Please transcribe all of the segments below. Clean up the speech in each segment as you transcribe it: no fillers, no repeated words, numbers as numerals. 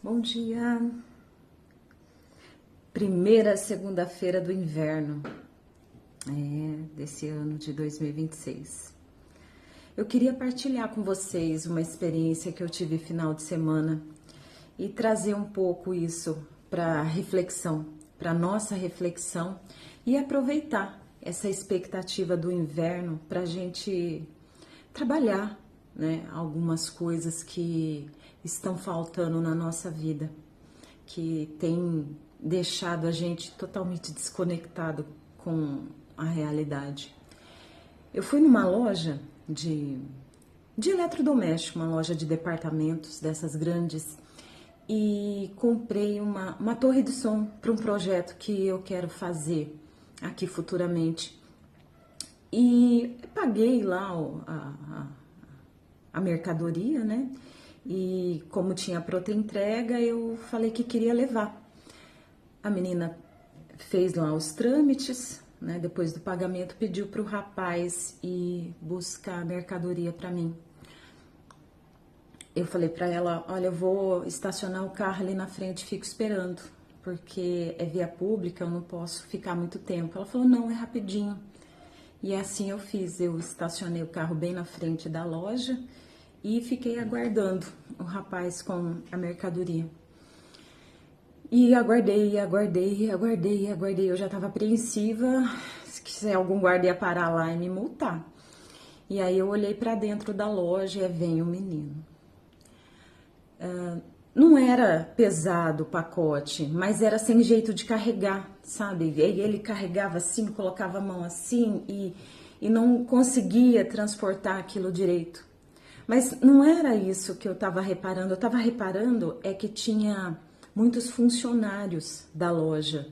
Bom dia! Primeira segunda-feira do inverno, desse ano de 2026. Eu queria partilhar com vocês uma experiência que eu tive final de semana e trazer um pouco isso para reflexão, para nossa reflexão e aproveitar essa expectativa do inverno para a gente trabalhar, né, algumas coisas que estão faltando na nossa vida, que tem deixado a gente totalmente desconectado com a realidade. Eu fui numa loja de eletrodoméstico, uma loja de departamentos dessas grandes, e comprei uma torre de som para um projeto que eu quero fazer aqui futuramente. E paguei lá a mercadoria, né? E como tinha pronta entrega, eu falei que queria levar. A menina fez lá os trâmites, né? Depois do pagamento, pediu para o rapaz ir buscar a mercadoria para mim. Eu falei para ela, olha, eu vou estacionar o carro ali na frente, fico esperando, porque é via pública, eu não posso ficar muito tempo. Ela falou, não, é rapidinho. E assim eu fiz, eu estacionei o carro bem na frente da loja e fiquei aguardando o rapaz com a mercadoria. E aguardei. Eu já estava apreensiva se algum guarda ia parar lá e me multar. E aí eu olhei para dentro da loja e vem o menino. Não era pesado o pacote, mas era sem jeito de carregar, sabe? E ele carregava assim, colocava a mão assim e não conseguia transportar aquilo direito. Mas não era isso que eu estava reparando. Eu estava reparando é que tinha muitos funcionários da loja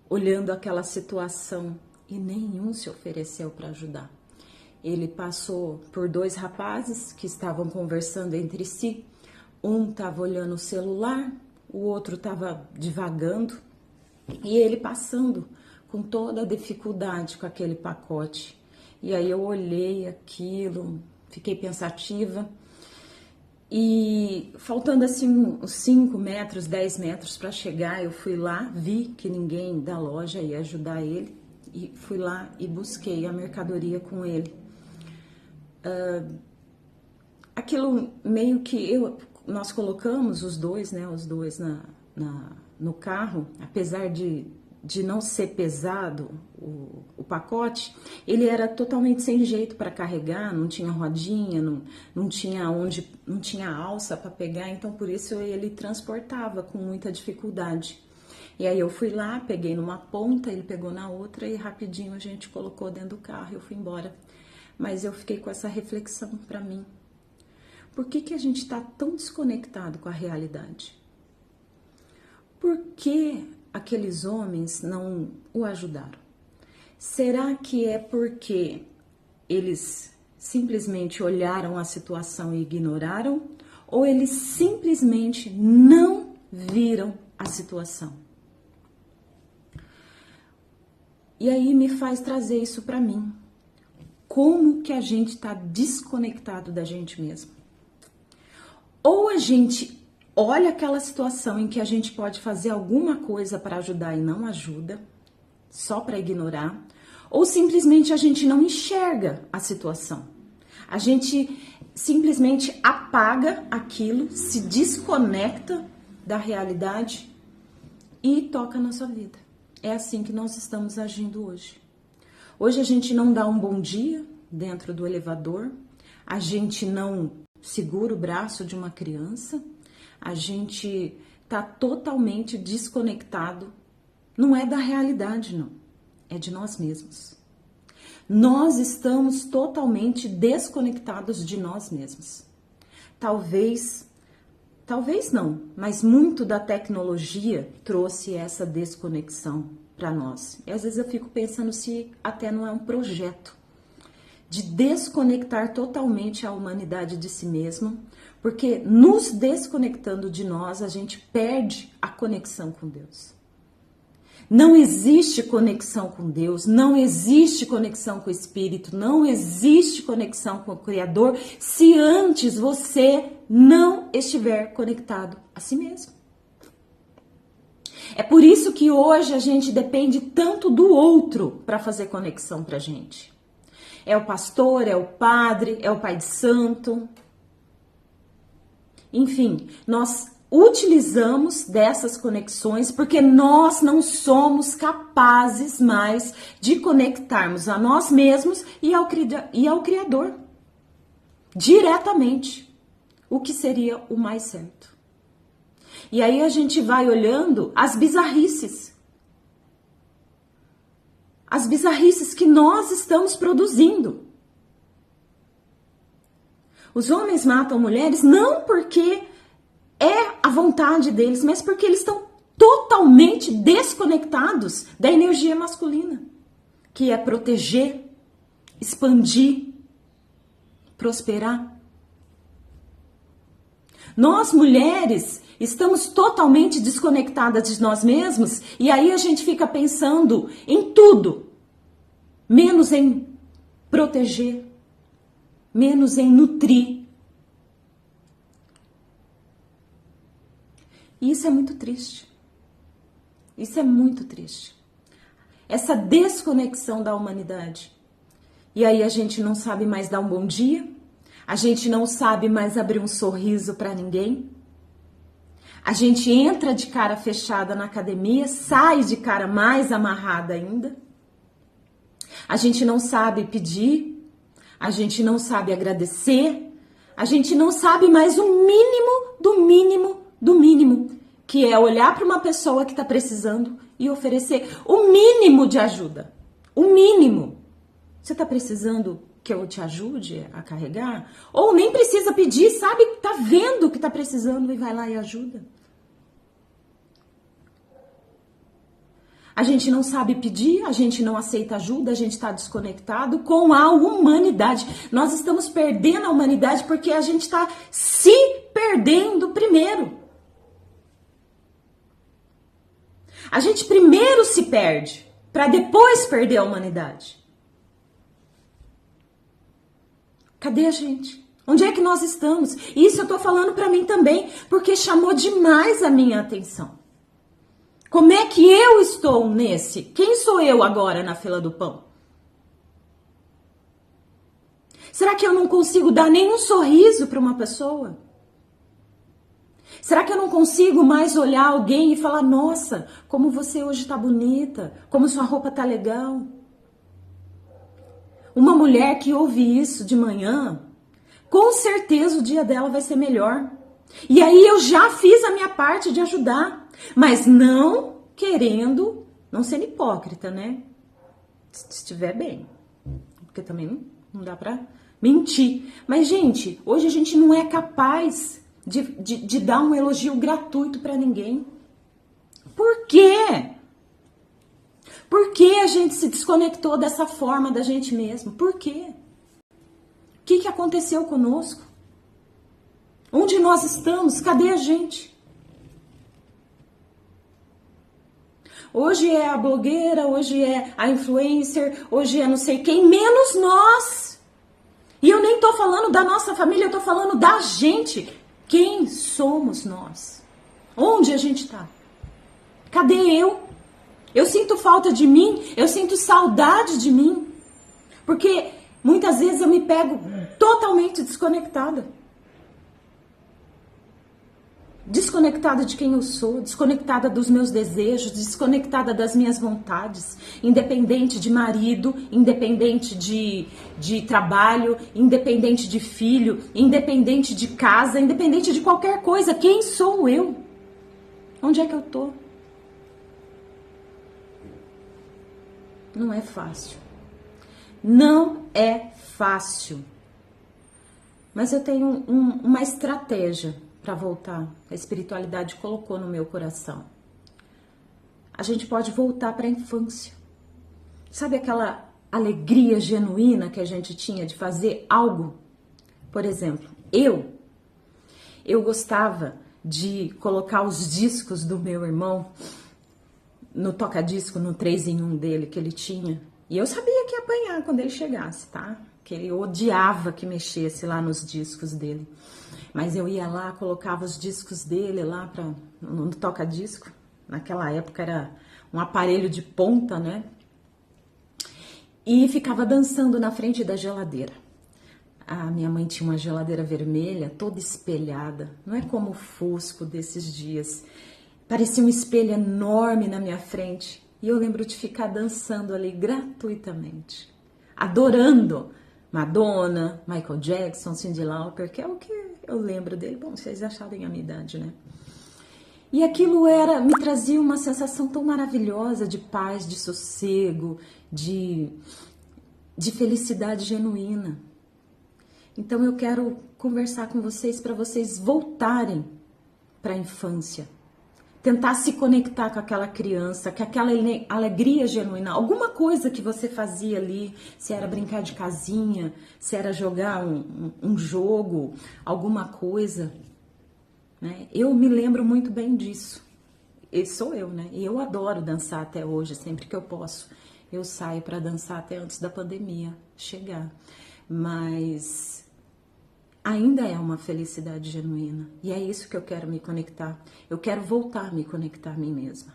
olhando aquela situação e nenhum se ofereceu para ajudar. Ele passou por dois rapazes que estavam conversando entre si. Um estava olhando o celular, o outro estava divagando e ele passando com toda a dificuldade com aquele pacote. E aí eu olhei aquilo, fiquei pensativa e faltando assim uns 5 metros, 10 metros para chegar, eu fui lá, vi que ninguém da loja ia ajudar ele e fui lá e busquei a mercadoria com ele. Aquilo meio que nós colocamos os dois, né, no carro, apesar de não ser pesado o pacote, ele era totalmente sem jeito para carregar, não tinha rodinha, não tinha alça para pegar, então por isso ele transportava com muita dificuldade. E aí eu fui lá, peguei numa ponta, ele pegou na outra e rapidinho a gente colocou dentro do carro e eu fui embora. Mas eu fiquei com essa reflexão para mim. Por que a gente está tão desconectado com a realidade? Por que aqueles homens não o ajudaram? Será que é porque eles simplesmente olharam a situação e ignoraram? Ou eles simplesmente não viram a situação? E aí me faz trazer isso para mim. Como que a gente está desconectado da gente mesmo? Ou a gente olha aquela situação em que a gente pode fazer alguma coisa para ajudar e não ajuda, só para ignorar, ou simplesmente a gente não enxerga a situação. A gente simplesmente apaga aquilo, se desconecta da realidade e toca a nossa vida. É assim que nós estamos agindo hoje. Hoje a gente não dá um bom dia dentro do elevador, a gente não segura o braço de uma criança, a gente está totalmente desconectado. Não é da realidade, não. É de nós mesmos. Nós estamos totalmente desconectados de nós mesmos. Talvez não, mas muito da tecnologia trouxe essa desconexão para nós. E às vezes eu fico pensando se até não é um projeto de desconectar totalmente a humanidade de si mesmo, porque nos desconectando de nós, a gente perde a conexão com Deus. Não existe conexão com Deus, não existe conexão com o Espírito, não existe conexão com o Criador se antes você não estiver conectado a si mesmo. É por isso que hoje a gente depende tanto do outro para fazer conexão pra gente. É o pastor, é o padre, é o pai de santo. Enfim, nós utilizamos dessas conexões porque nós não somos capazes mais de conectarmos a nós mesmos e ao Criador diretamente, o que seria o mais certo. E aí a gente vai olhando as bizarrices que nós estamos produzindo. Os homens matam mulheres não porque é a vontade deles, mas porque eles estão totalmente desconectados da energia masculina, que é proteger, expandir, prosperar. Nós, mulheres, estamos totalmente desconectadas de nós mesmos e aí a gente fica pensando em tudo, menos em proteger, menos em nutrir. E isso é muito triste. Isso é muito triste. Essa desconexão da humanidade. E aí a gente não sabe mais dar um bom dia, a gente não sabe mais abrir um sorriso para ninguém. A gente entra de cara fechada na academia, sai de cara mais amarrada ainda. A gente não sabe pedir, a gente não sabe agradecer, a gente não sabe mais o mínimo do mínimo do mínimo, que é olhar para uma pessoa que está precisando e oferecer o mínimo de ajuda. O mínimo. Você está precisando que eu te ajude a carregar? Ou nem precisa pedir, sabe? Tá vendo que tá precisando e vai lá e ajuda. A gente não sabe pedir, a gente não aceita ajuda, a gente está desconectado com a humanidade. Nós estamos perdendo a humanidade porque a gente está se perdendo primeiro. A gente primeiro se perde para depois perder a humanidade. Cadê a gente? Onde é que nós estamos? Isso eu tô falando para mim também, porque chamou demais a minha atenção. Como é que eu estou nesse? Quem sou eu agora na fila do pão? Será que eu não consigo dar nenhum sorriso para uma pessoa? Será que eu não consigo mais olhar alguém e falar: nossa, como você hoje tá bonita, como sua roupa tá legal? Uma mulher que ouve isso de manhã, com certeza o dia dela vai ser melhor. E aí eu já fiz a minha parte de ajudar, mas não querendo, não sendo hipócrita, né? Se estiver bem, porque também não dá pra mentir. Mas, gente, hoje a gente não é capaz de dar um elogio gratuito pra ninguém. Por quê? Por que a gente se desconectou dessa forma da gente mesmo? Por quê? O que aconteceu conosco? Onde nós estamos? Cadê a gente? Hoje é a blogueira, hoje é a influencer, hoje é não sei quem, menos nós. E eu nem tô falando da nossa família, eu tô falando da gente. Quem somos nós? Onde a gente tá? Cadê eu? Eu sinto falta de mim, eu sinto saudade de mim. Porque muitas vezes eu me pego totalmente desconectada. Desconectada de quem eu sou, desconectada dos meus desejos, desconectada das minhas vontades, independente de marido, independente de trabalho, independente de filho, independente de casa, independente de qualquer coisa. Quem sou eu? Onde é que eu tô? Não é fácil. Não é fácil. Mas eu tenho uma estratégia para voltar. A espiritualidade colocou no meu coração. A gente pode voltar para a infância. Sabe aquela alegria genuína que a gente tinha de fazer algo? Por exemplo, eu gostava de colocar os discos do meu irmão no toca-disco, no 3-em-1 dele que ele tinha. E eu sabia que ia apanhar quando ele chegasse, tá? Que ele odiava que mexesse lá nos discos dele. Mas eu ia lá, colocava os discos dele lá no toca-disco. naquela época era um aparelho de ponta, né? E ficava dançando na frente da geladeira. A minha mãe tinha uma geladeira vermelha, toda espelhada, não é como o Fusco desses dias. Parecia um espelho enorme na minha frente. E eu lembro de ficar dançando ali gratuitamente, adorando Madonna, Michael Jackson, Cyndi Lauper, que é o que eu lembro dele. Bom, vocês acharem a minha idade, né? E aquilo me trazia uma sensação tão maravilhosa de paz, de sossego, de felicidade genuína. Então eu quero conversar com vocês para vocês voltarem para a infância. Tentar se conectar com aquela criança, com aquela alegria genuína. Alguma coisa que você fazia ali, se era brincar de casinha, se era jogar um jogo, alguma coisa. Né? Eu me lembro muito bem disso. Esse sou eu, né? E eu adoro dançar até hoje, sempre que eu posso. Eu saio para dançar até antes da pandemia chegar. Mas ainda é uma felicidade genuína. E é isso que eu quero me conectar. Eu quero voltar a me conectar a mim mesma.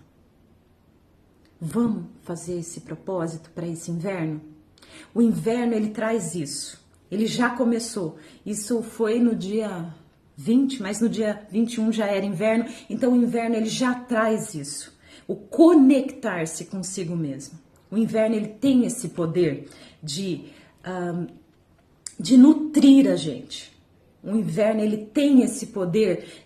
Vamos fazer esse propósito para esse inverno? O inverno, ele traz isso. Ele já começou. Isso foi no dia 20, mas no dia 21 já era inverno. Então o inverno, ele já traz isso. O conectar-se consigo mesmo. O inverno, ele tem esse poder de nutrir a gente. O inverno, ele tem esse poder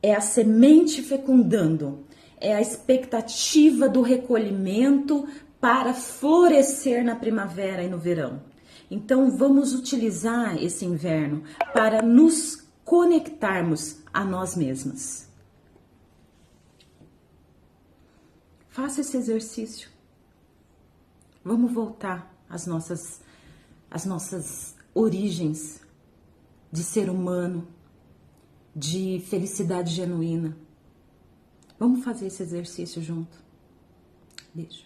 é a semente fecundando, é a expectativa do recolhimento para florescer na primavera e no verão. Então, vamos utilizar esse inverno para nos conectarmos a nós mesmas. Faça esse exercício. Vamos voltar às nossas origens de ser humano, de felicidade genuína. Vamos fazer esse exercício junto. Beijo.